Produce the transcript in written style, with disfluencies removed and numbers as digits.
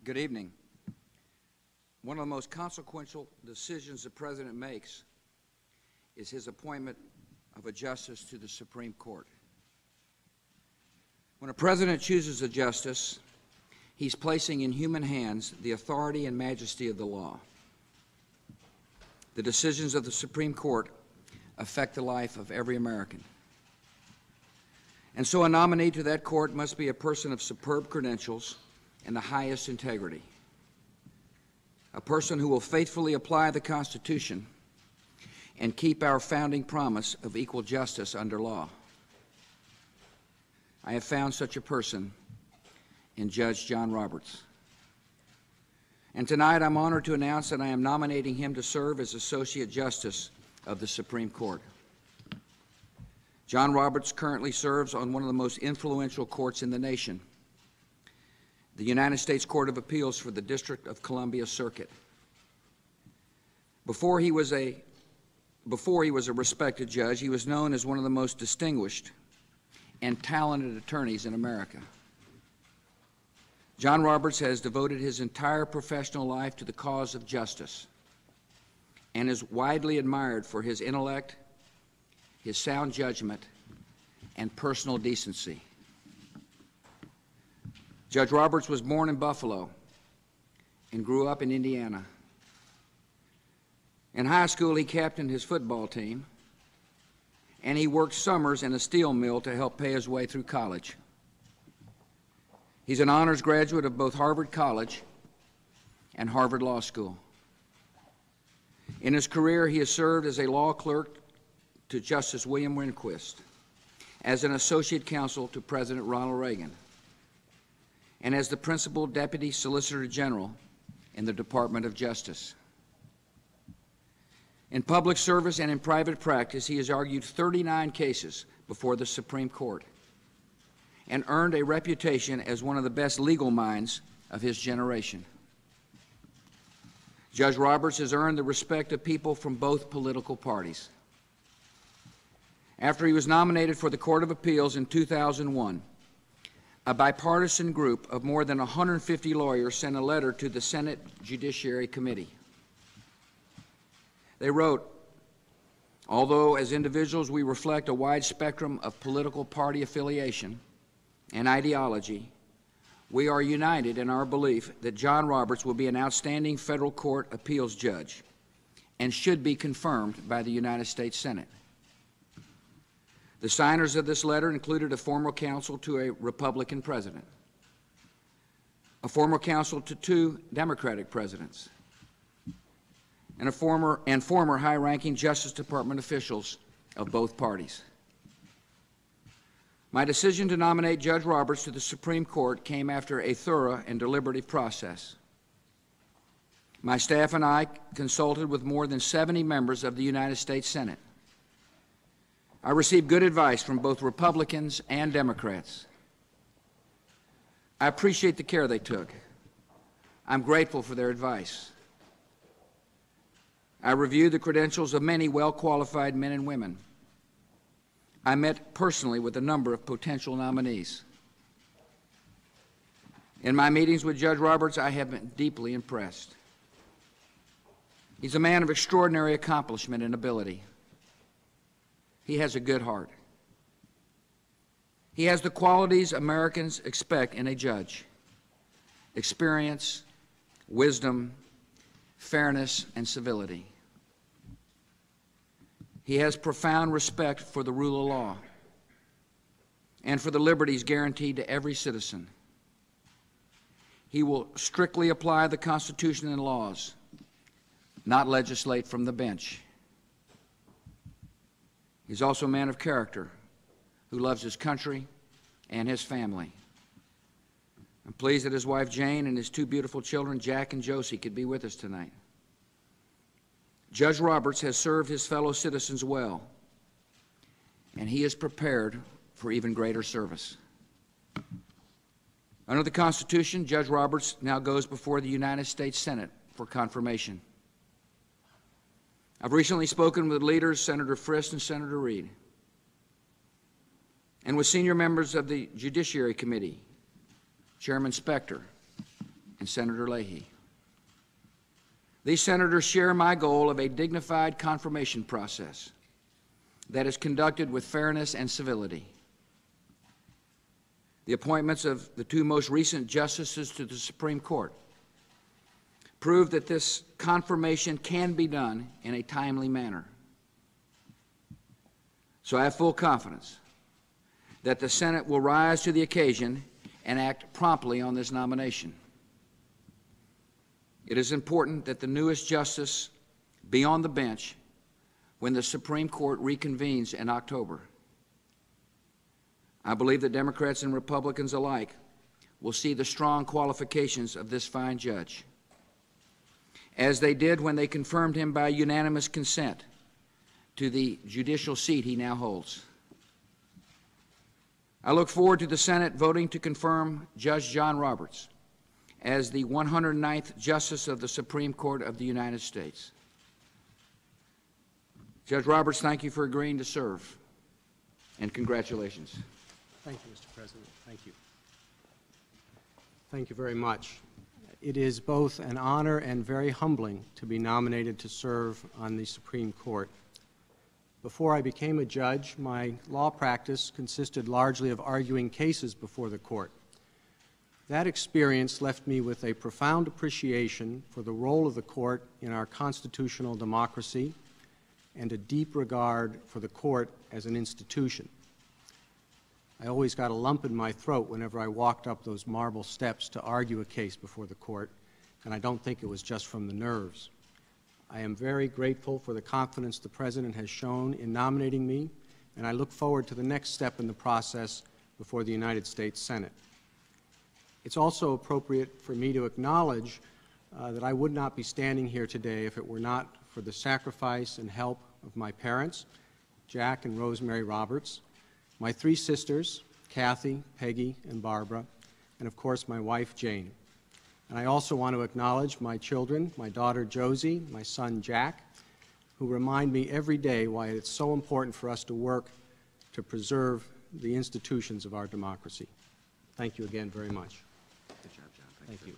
Good evening. One of the most consequential decisions the President makes is his appointment of a justice to the Supreme Court. When a President chooses a justice, he's placing in human hands the authority and majesty of the law. The decisions of the Supreme Court affect the life of every American. And so a nominee to that court must be a person of superb credentials and the highest integrity, a person who will faithfully apply the Constitution and keep our founding promise of equal justice under law. I have found such a person in Judge John Roberts. And tonight I'm honored to announce that I am nominating him to serve as Associate Justice of the Supreme Court. John Roberts currently serves on one of the most influential courts in the nation, the United States Court of Appeals for the District of Columbia Circuit. Before he was a respected judge, he was known as one of the most distinguished and talented attorneys in America. John Roberts has devoted his entire professional life to the cause of justice and is widely admired for his intellect, his sound judgment, and personal decency. Judge Roberts was born in Buffalo and grew up in Indiana. In high school, he captained his football team, and he worked summers in a steel mill to help pay his way through college. He's an honors graduate of both Harvard College and Harvard Law School. In his career, he has served as a law clerk to Justice William Rehnquist, as an associate counsel to President Ronald Reagan, and as the principal deputy solicitor general in the Department of Justice. In public service and in private practice, he has argued 39 cases before the Supreme Court and earned a reputation as one of the best legal minds of his generation. Judge Roberts has earned the respect of people from both political parties. After he was nominated for the Court of Appeals in 2001, a bipartisan group of more than 150 lawyers sent a letter to the Senate Judiciary Committee. They wrote, "Although as individuals we reflect a wide spectrum of political party affiliation and ideology, we are united in our belief that John Roberts will be an outstanding federal court appeals judge and should be confirmed by the United States Senate." The signers of this letter included a former counsel to a Republican president, a former counsel to 2 Democratic presidents, and former high-ranking Justice Department officials of both parties. My decision to nominate Judge Roberts to the Supreme Court came after a thorough and deliberative process. My staff and I consulted with more than 70 members of the United States Senate. I received good advice from both Republicans and Democrats. I appreciate the care they took. I'm grateful for their advice. I reviewed the credentials of many well-qualified men and women. I met personally with a number of potential nominees. In my meetings with Judge Roberts, I have been deeply impressed. He's a man of extraordinary accomplishment and ability. He has a good heart. He has the qualities Americans expect in a judge: experience, wisdom, fairness, and civility. He has profound respect for the rule of law and for the liberties guaranteed to every citizen. He will strictly apply the Constitution and laws, not legislate from the bench. He's also a man of character who loves his country and his family. I'm pleased that his wife Jane and his 2 beautiful children, Jack and Josie, could be with us tonight. Judge Roberts has served his fellow citizens well, and he is prepared for even greater service. Under the Constitution, Judge Roberts now goes before the United States Senate for confirmation. I've recently spoken with leaders, Senator Frist and Senator Reed, and with senior members of the Judiciary Committee, Chairman Specter and Senator Leahy. These senators share my goal of a dignified confirmation process that is conducted with fairness and civility. The appointments of the two most recent justices to the Supreme Court prove that this confirmation can be done in a timely manner. So I have full confidence that the Senate will rise to the occasion and act promptly on this nomination. It is important that the newest justice be on the bench when the Supreme Court reconvenes in October. I believe that Democrats and Republicans alike will see the strong qualifications of this fine judge, as they did when they confirmed him by unanimous consent to the judicial seat he now holds. I look forward to the Senate voting to confirm Judge John Roberts as the 109th Justice of the Supreme Court of the United States. Judge Roberts, thank you for agreeing to serve, and congratulations. Thank you, Mr. President. Thank you. Thank you very much. It is both an honor and very humbling to be nominated to serve on the Supreme Court. Before I became a judge, my law practice consisted largely of arguing cases before the court. That experience left me with a profound appreciation for the role of the court in our constitutional democracy and a deep regard for the court as an institution. I always got a lump in my throat whenever I walked up those marble steps to argue a case before the court, and I don't think it was just from the nerves. I am very grateful for the confidence the President has shown in nominating me, and I look forward to the next step in the process before the United States Senate. It's also appropriate for me to acknowledge that I would not be standing here today if it were not for the sacrifice and help of my parents, Jack and Rosemary Roberts, my three sisters, Kathy, Peggy, and Barbara, and of course my wife, Jane. And I also want to acknowledge my children, my daughter Josie, my son Jack, who remind me every day why it's so important for us to work to preserve the institutions of our democracy. Thank you again very much. Good job, John. Thank you.